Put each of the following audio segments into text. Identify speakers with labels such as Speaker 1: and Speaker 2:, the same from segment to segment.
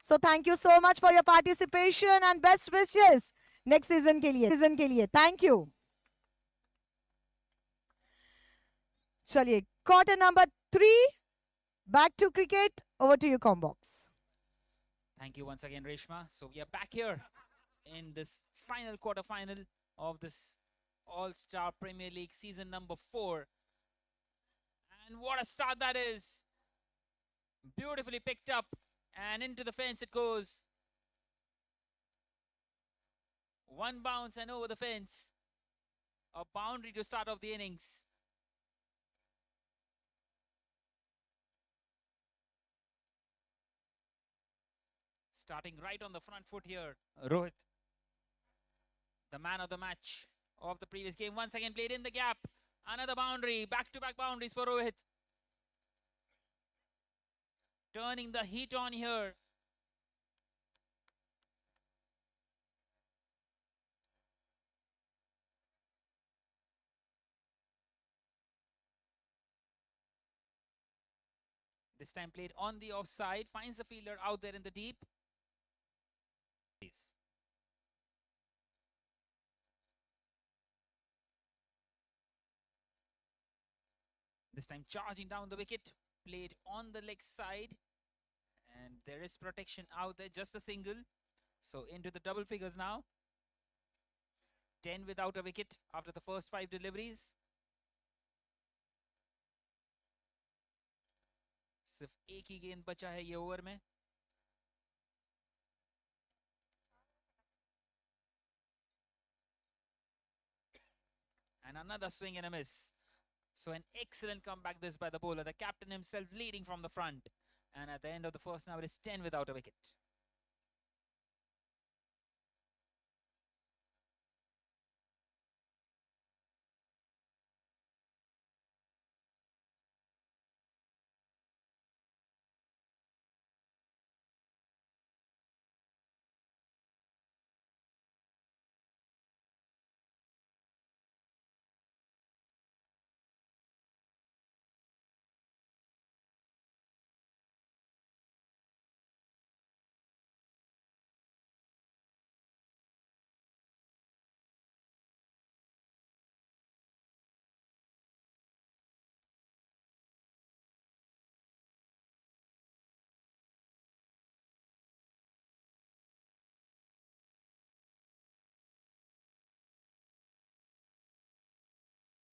Speaker 1: So thank you so much for your participation and best wishes next season के लिए. Thank you. चलिए, quarter number 3, back to cricket. Over to you, Combox.
Speaker 2: Thank you once again, Reshma. So we are back here in this final quarter-final of this All-Star Premier League season number 4. And what a start that is. Beautifully picked up and into the fence it goes. One bounce and over the fence. A boundary to start off the innings. Starting right on the front foot here, Rohit. The man of the match of the previous game. Once again played in the gap. Another boundary. Back-to-back boundaries for Rohit. Turning the heat on here. This time played on the offside. Finds the fielder out there in the deep. This time charging down the wicket. Played on the leg side. And there is protection out there. Just a single. So into the double figures now. 10 without a wicket after the first 5 deliveries. सिर्फ एक ही गेंद बचा है ये over में. And another swing and a miss. So an excellent comeback this by the bowler. The captain himself leading from the front. And at the end of the first now it is 10 without a wicket.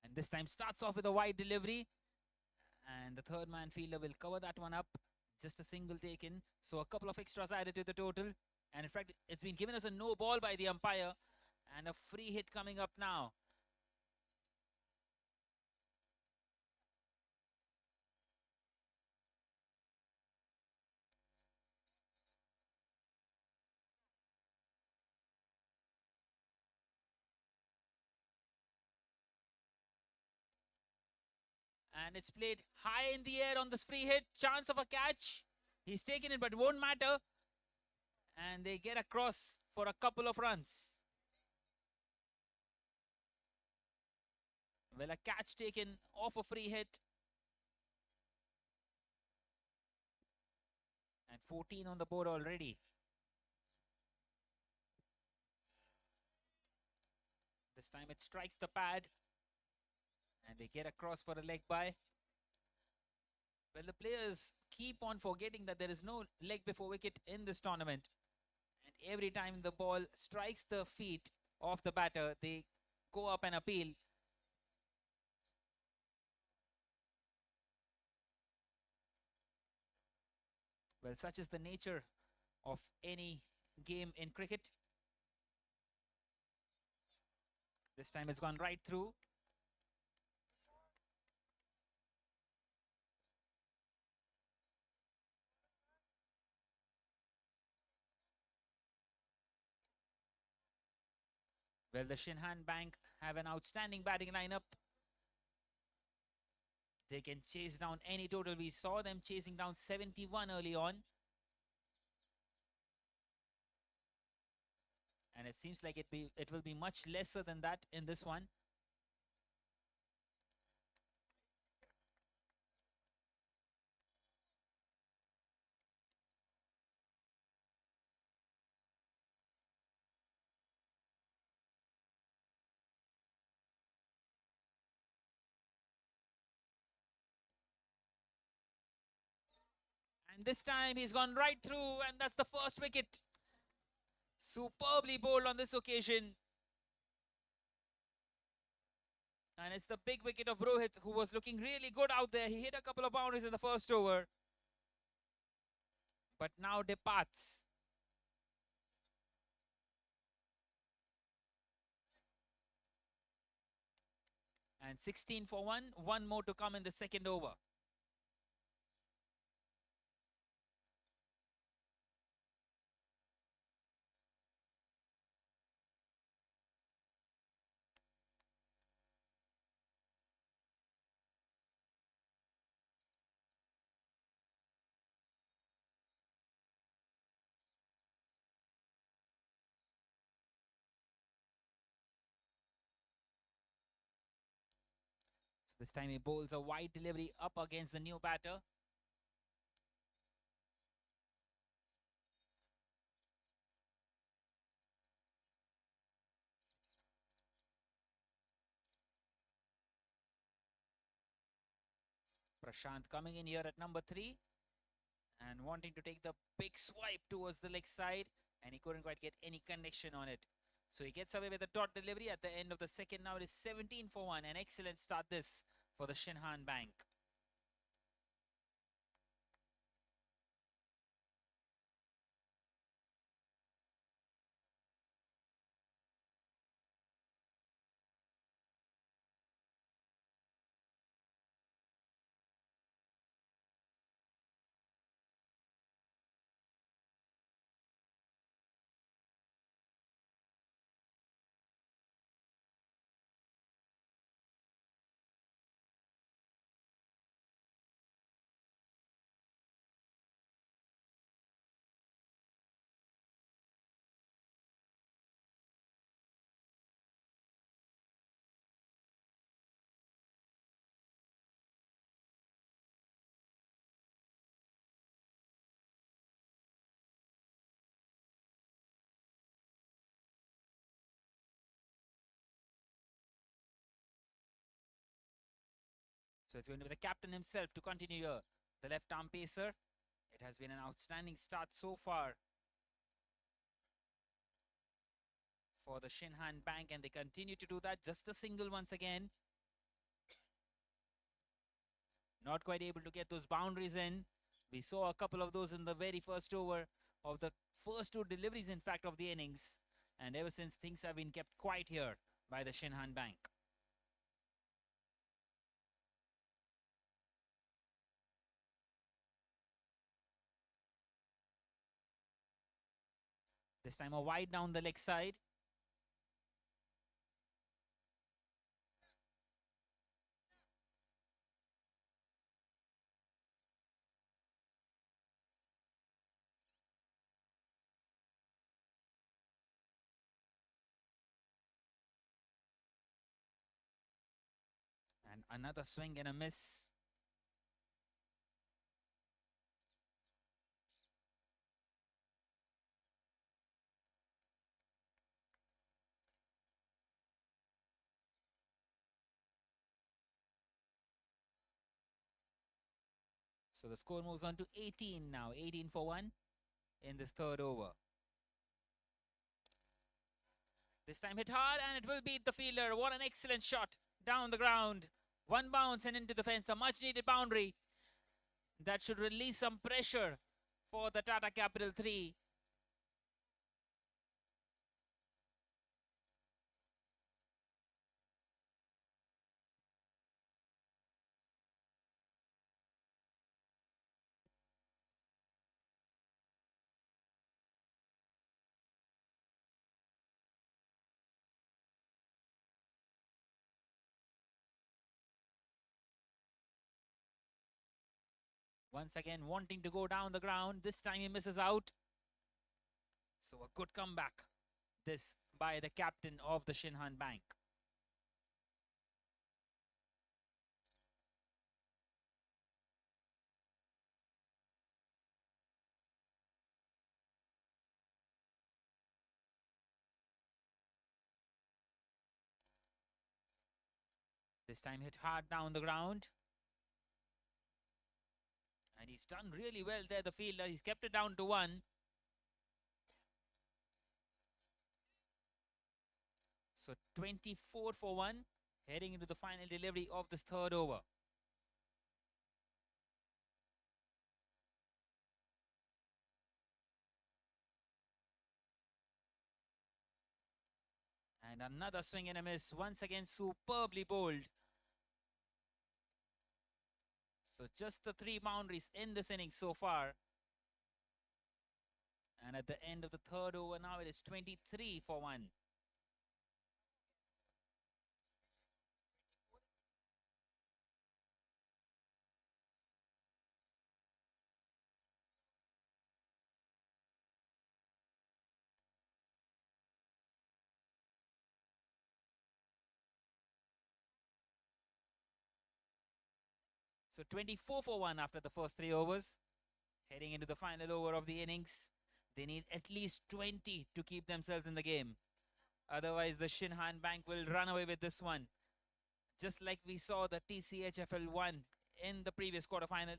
Speaker 2: And this time starts off with a wide delivery. And the third man fielder will cover that one up. Just a single taken. So a couple of extras added to the total. And in fact, it's been given as a no ball by the umpire. And a free hit coming up now. And it's played high in the air on this free hit. Chance of a catch. He's taken it, but it won't matter. And they get across for a couple of runs. Well, a catch taken off a free hit. And 14 on the board already. This time it strikes the pad. And they get across for a leg bye. Well, the players keep on forgetting that there is no leg before wicket in this tournament. And every time the ball strikes the feet of the batter, they go up and appeal. Well, such is the nature of any game in cricket. This time it's gone right through. Well, the Shinhan Bank have an outstanding batting lineup. They can chase down any total. We saw them chasing down 71 early on. And it seems like it will be much lesser than that in this one. And this time he's gone right through, and that's the first wicket. Superbly bowled on this occasion. And it's the big wicket of Rohit, who was looking really good out there. He hit a couple of boundaries in the first over, but now departs. And 16 for one more to come in the second over. So this time he bowls a wide delivery up against the new batter. Prashant coming in here at number 3 and wanting to take the big swipe towards the leg side, and he couldn't quite get any connection on it. So he gets away with a dot delivery at the end of the second. Now it is 17 for 1. An excellent start this for the Shinhan Bank. So it's going to be the captain himself to continue here. The left arm pacer. It has been an outstanding start so far for the Shinhan Bank, and they continue to do that. Just a single once again. Not quite able to get those boundaries in. We saw a couple of those in the very first over of the first 2 deliveries, in fact, of the innings. And ever since, things have been kept quiet here by the Shinhan Bank. This time a wide down the leg side. And another swing and a miss. So the score moves on to 18 now. 18 for 1 in this third over. This time hit hard, and it will beat the fielder. What an excellent shot down the ground. One bounce and into the fence. A much needed boundary that should release some pressure for the Tata Capital 3. Once again wanting to go down the ground. This time he misses out. So a good comeback this by the captain of the Shinhan Bank. This time hit hard down the ground. And he's done really well there, the fielder. He's kept it down to 1. So 24 for 1, heading into the final delivery of this third over. And another swing and a miss. Once again, superbly bowled. So just the 3 boundaries in this inning so far. And at the end of the third over now, it is 23 for 1. So 24 for 1 after the first 3 overs. Heading into the final over of the innings. They need at least 20 to keep themselves in the game. Otherwise, the Shinhan Bank will run away with this one. Just like we saw the TCHFL 1 in the previous quarterfinal.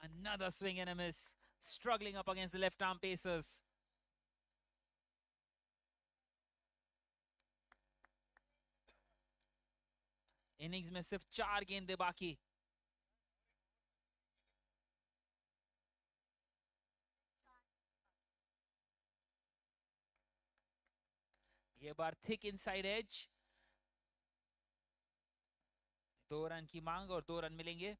Speaker 2: Another swing and a miss. Struggling up against the left arm pacers. Innings में सिर्फ 4 गेंदें बाकी. ये बार thick inside as. 2 run की मांग और 2 run मिलेंगे.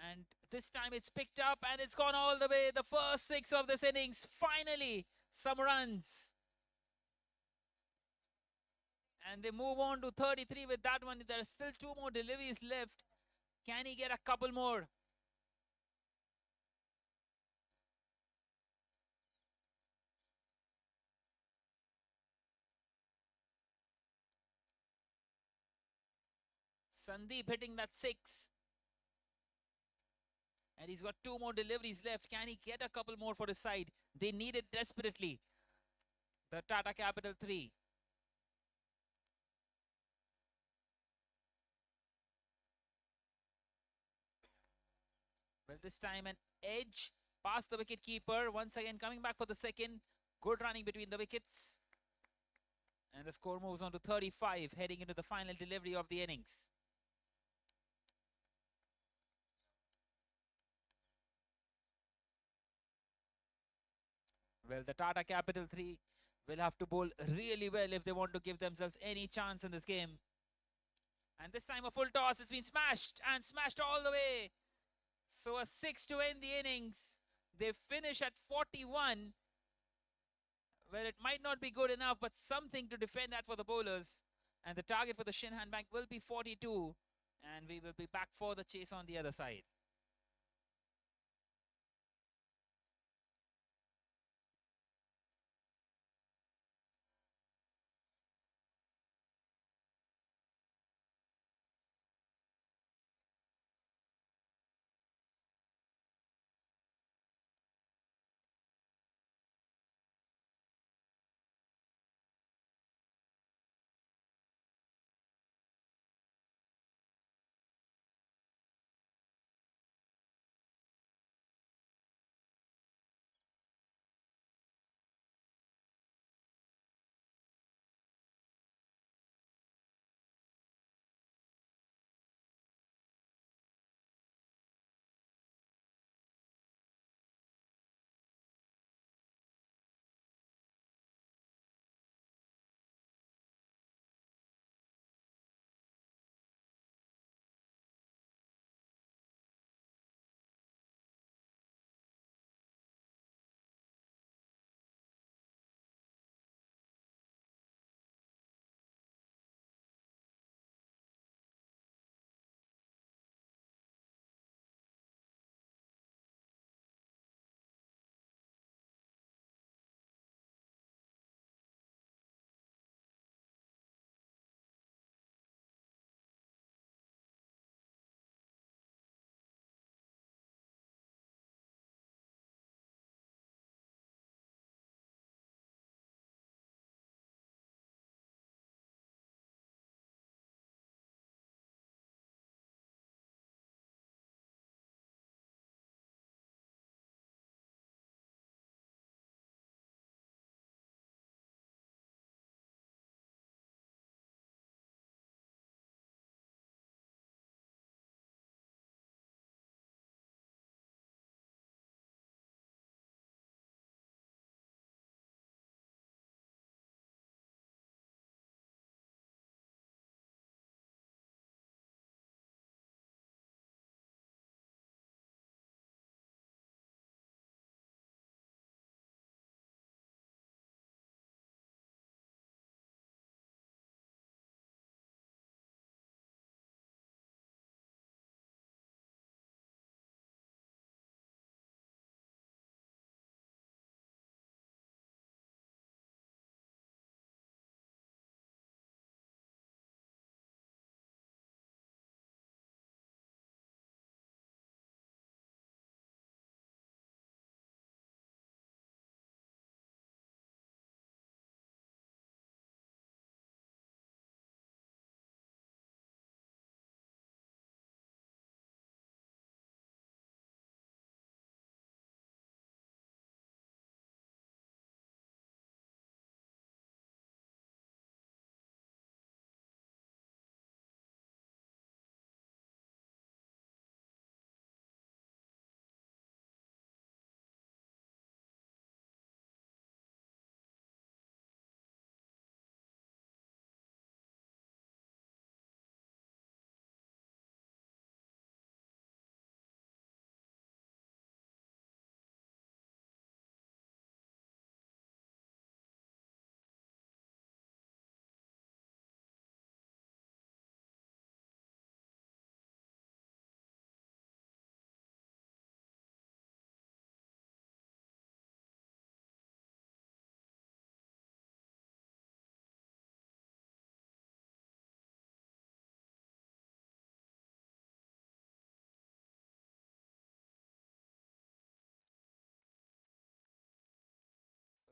Speaker 2: And this time it's picked up and it's gone all the way. The first 6 of this innings. Finally, some runs. And they move on to 33 with that one. There are still 2 more deliveries left. Can he get a couple more? Sandeep hitting that 6. And he's got 2 more deliveries left. Can he get a couple more for his side? They need it desperately. The Tata Capital 3. Well, this time an edge past the wicket keeper. Once again coming back for the second. Good running between the wickets. And the score moves on to 35, heading into the final delivery of the innings. Well, the Tata Capital 3 will have to bowl really well if they want to give themselves any chance in this game. And this time a full toss. It's been smashed and smashed all the way. So a 6 to end the innings. They finish at 41. Well, it might not be good enough, but something to defend at for the bowlers. And the target for the Shinhan Bank will be 42. And we will be back for the chase on the other side.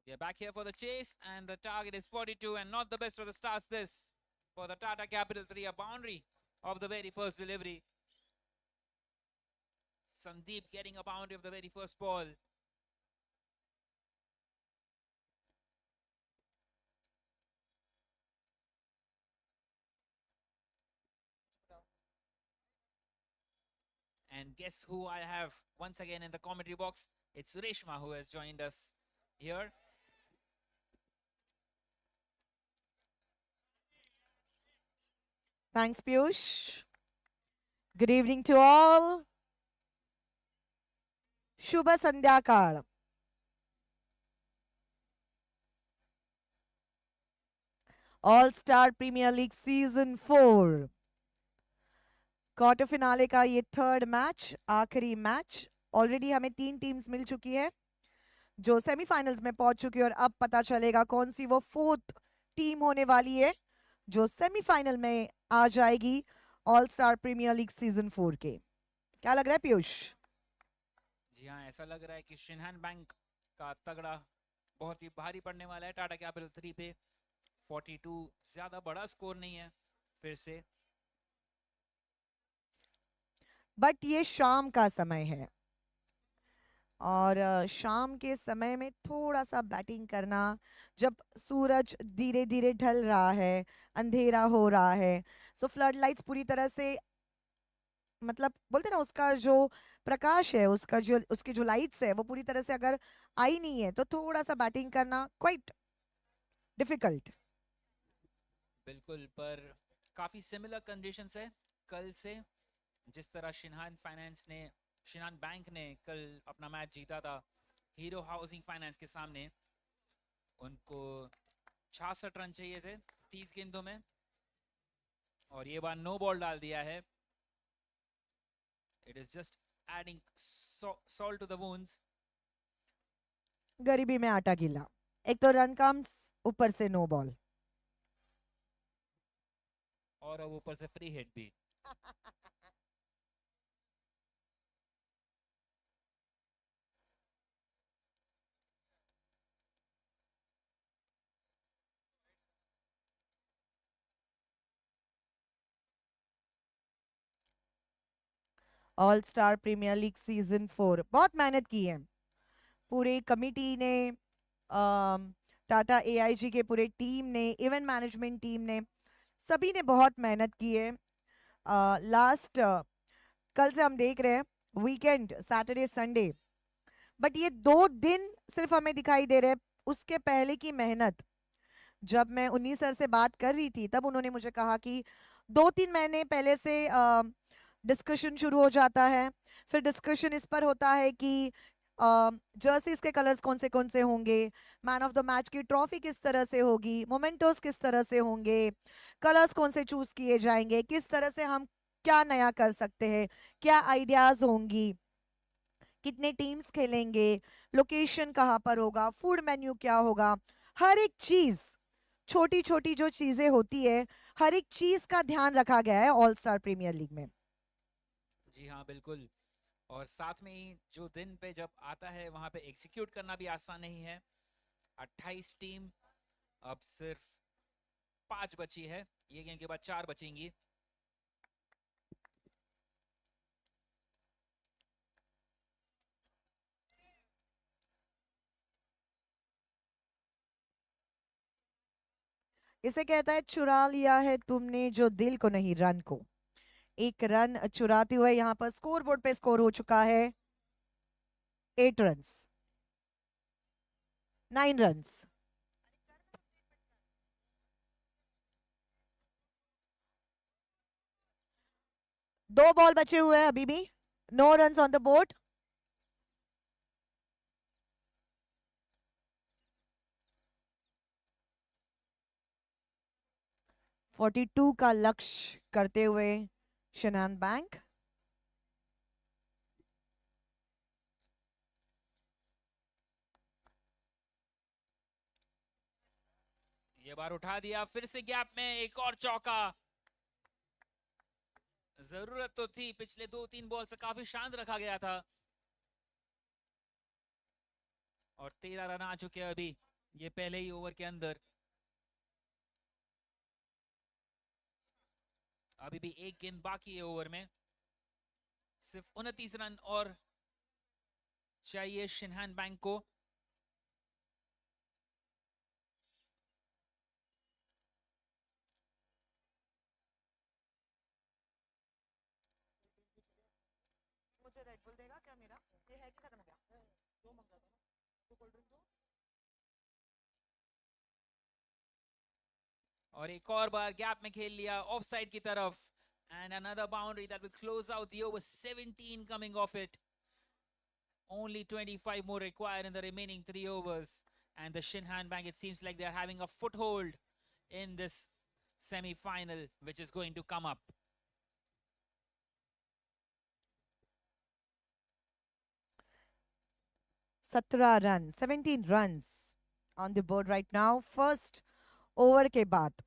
Speaker 2: We are back here for the chase, and the target is 42, and not the best of the starts this for the Tata Capital 3, a boundary of the very first delivery. Sandeep getting a boundary of the very first ball. And guess who I have once again in the commentary box? It's Reshma who has joined us here.
Speaker 1: Thanks, Piyush. Good evening to all. Shubha Sandhyakal. All star premier league season 4 quarter finale का ये third match, आखिरी मैच। Already हमें 3 teams मिल चुकी है जो semifinals में पहुंच चुकी है, और अब पता चलेगा कौन सी वो फोर्थ टीम होने वाली है जो सेमीफाइनल में आ जाएगी all star premier league season 4 के। क्या लग रहा है पीयूष?
Speaker 2: जी हाँ, ऐसा लग रहा है कि शिनहान बैंक का तगड़ा बहुत ही भारी पड़ने वाला है टाटा कैपिटल 3 पे। 42 ज्यादा बड़ा स्कोर नहीं है फिर से,
Speaker 1: बट ये शाम का समय है और शाम के समय में थोड़ा सा बैटिंग करना, जब सूरज धीरे धीरे ढल रहा है, अंधेरा हो रहा है, सो फ्लड लाइट्स पूरी तरह से, मतलब बोलते ना, उसका जो प्रकाश है, उसका जो उसकी जो लाइट्स है वो पूरी तरह से अगर आई नहीं है तो थोड़ा सा बैटिंग करना क्वाइट डिफिकल्ट।
Speaker 2: बिल्कुल, पर काफी सिमिलर कंडीशंस है कल से। जिस तरह शिनहान बैंक ने कल अपना मैच जीता था हीरो हाउसिंग फाइनेंस के सामने, उनको 66 रन चाहिए थे 30 गेंदों में, और ये बार नो बॉल डाल दिया है। It is just adding salt to the wounds.
Speaker 1: गरीबी में आटा गीला, एक तो रन कम्स, ऊपर से नो बॉल,
Speaker 2: और अब ऊपर से फ्री हिट भी।
Speaker 1: All star premier league season 4 बहुत मेहनत की है पूरे कमिटी ने, टाटा एआईजी के पूरे टीम ने, इवेंट मैनेजमेंट टीम ने, सभी ने बहुत मेहनत की है। लास्ट कल से हम देख रहे हैं वीकेंड, सैटरडे संडे, बट ये 2 दिन सिर्फ हमें दिखाई दे रहे हैं। उसके पहले की मेहनत, जब मैं 19 सर से बात कर रही थी तब उन्होंने मुझे कहा कि 2-3 महीने पहले से डिस्कशन शुरू हो जाता है। फिर डिस्कशन इस पर होता है कि जर्सीज के कलर्स कौन से होंगे, मैन ऑफ द मैच की ट्रॉफी किस तरह से होगी, मोमेंटोस किस तरह से होंगे, कलर्स कौन से चूज किए जाएंगे, किस तरह से हम क्या नया कर सकते हैं, क्या आइडियाज होंगी, कितने टीम्स खेलेंगे, लोकेशन कहाँ पर होगा, फूड मेन्यू क्या होगा, हर एक चीज, छोटी छोटी जो चीजें होती है, हर एक चीज का ध्यान रखा गया है ऑल स्टार प्रीमियर लीग में।
Speaker 2: जी हाँ, बिल्कुल। और साथ में ही जो दिन पे जब आता है वहां पे एग्जीक्यूट करना भी आसान नहीं है। 28 टीम, अब सिर्फ 5 बची है, ये गेम के बाद 4 बचेंगी।
Speaker 1: इसे कहता है चुरा लिया है तुमने जो दिल को नहीं रन को। एक रन चुराते हुए यहाँ पर स्कोर बोर्ड पे स्कोर हो चुका है 8 रन, 9 रन। 2 बॉल बचे हुए हैं अभी भी, no run on the board. Forty 42 का लक्ष्य करते हुए शिनहान बैंक।
Speaker 2: ये बार उठा दिया, फिर से गैप में एक और चौका। जरूरत तो थी, पिछले 2-3 बॉल से काफी शांत रखा गया था, और 13 रन आ चुके हैं अभी। ये पहले ही ओवर के अंदर। अभी भी एक गेंद बाकी है ओवर में। सिर्फ 29 रन और चाहिए शिनहान बैंक को।
Speaker 1: मुझे रेड बुल देगा क्या मेरा? ये है कि खत्म हो गया? जो मंगा था ना, तो कोल्ड ड्रिंक दो।
Speaker 2: और एक और बार गैप में खेल लिया ऑफ साइड की तरफ। And another boundary that will close out the over. 17 coming off it. Only 25 more required in the remaining 3 overs. And the Shinhan Bank, it seems like they're having a foothold in this semi-final, which is going to come up.
Speaker 1: 17 run, 17 runs on the board right now. First over के बाद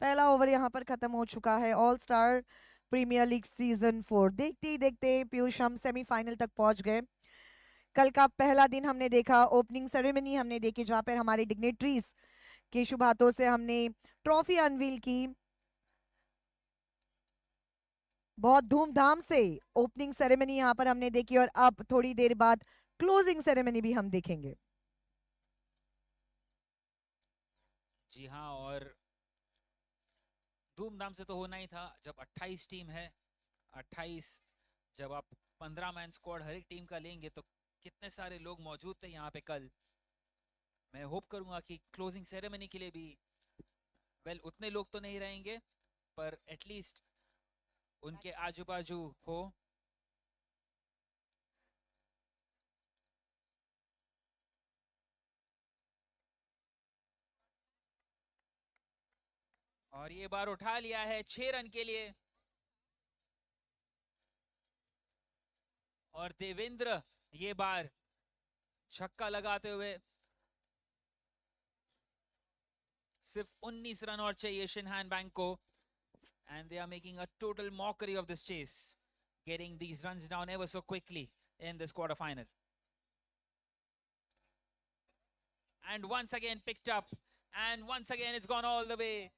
Speaker 1: पहला over यहाँ पर खत्म हो चुका है। All star premier league season 4 देखते ही देखते पीयूष हम सेमीफाइनल तक पहुंच गए। कल का पहला दिन हमने देखा, ओपनिंग सेरेमनी हमने देखी, जहां पर हमारे डिग्नेटरीज के शुभ हाथों से हमने ट्रॉफी अनवील की। बहुत धूमधाम से ओपनिंग सेरेमनी यहाँ पर हमने देखी और अब थोड़ी देर बाद क्लोजिंग सेरेमनी भी हम देखेंगे।
Speaker 2: जी हाँ, और धूमधाम से तो होना ही था। जब 28 टीम है, 28, जब आप 15 मैन स्क्वाड हर एक टीम का लेंगे तो कितने सारे लोग मौजूद थे यहाँ पे कल। मैं होप करूंगा कि क्लोजिंग सेरेमनी के लिए भी वेल उतने लोग तो नहीं रहेंगे, पर एटलीस्ट उनके आजू बाजू हो। और ये बार उठा लिया है 6 रन के लिए। और देवेंद्र ये बार छक्का लगाते हुए सिर्फ 19 रन और चाहिए शिनहान बैंक को। And they are making a total mockery of this chase, getting these runs down ever so quickly in this quarter final. And once again picked up, and once again it's gone all the way.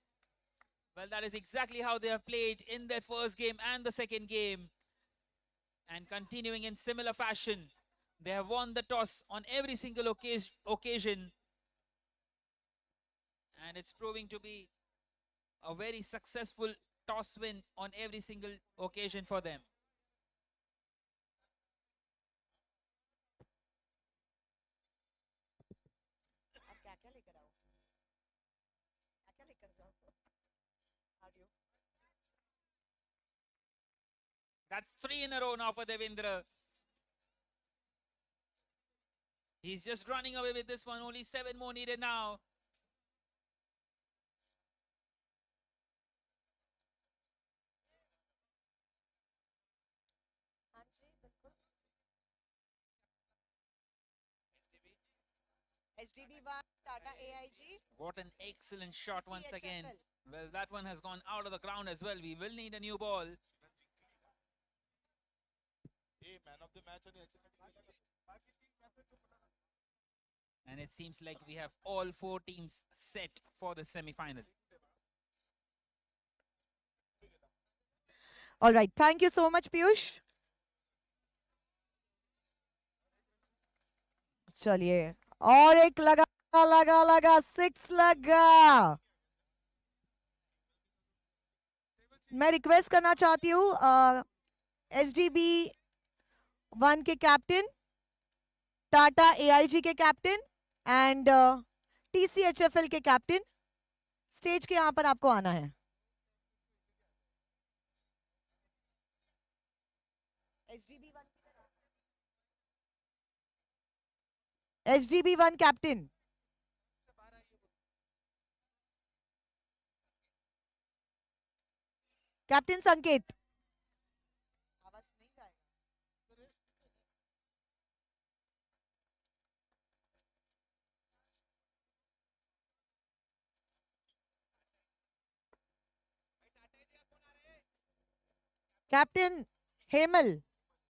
Speaker 2: Well, that is exactly how they have played in their first game and the second game. And continuing in similar fashion, they have won the toss on every single occasion. And it's proving to be a very successful toss win on every single occasion for them.
Speaker 1: अब क्या क्या लेकर आओ, क्या क्या लेकर जाओ? Audio.
Speaker 2: That's 3 in a row now for Devendra. He's just running away with this one. Only 7 more needed now.
Speaker 1: हाँ जी बिल्कुल। HDB1 Tata AIG
Speaker 2: What an excellent shot once again.
Speaker 1: CHFL।
Speaker 2: Well, that one has gone out of the ground as well. We will need a new ball. And it seems like we have all 4 teams set for the semi-final.
Speaker 1: All right, thank you so much Piyush. चलिए, और एक लगा लगा लगा 6 लगा। मैं request करना चाहती हूँ HDB1 के कैप्टन, टाटा AIG के कैप्टन एंड TCHFL के कैप्टन, स्टेज के यहाँ पर आपको आना है। HDB1 कैप्टन, कैप्टन संकेत। आवाज नहीं जाएगा। कैप्टन हेमल।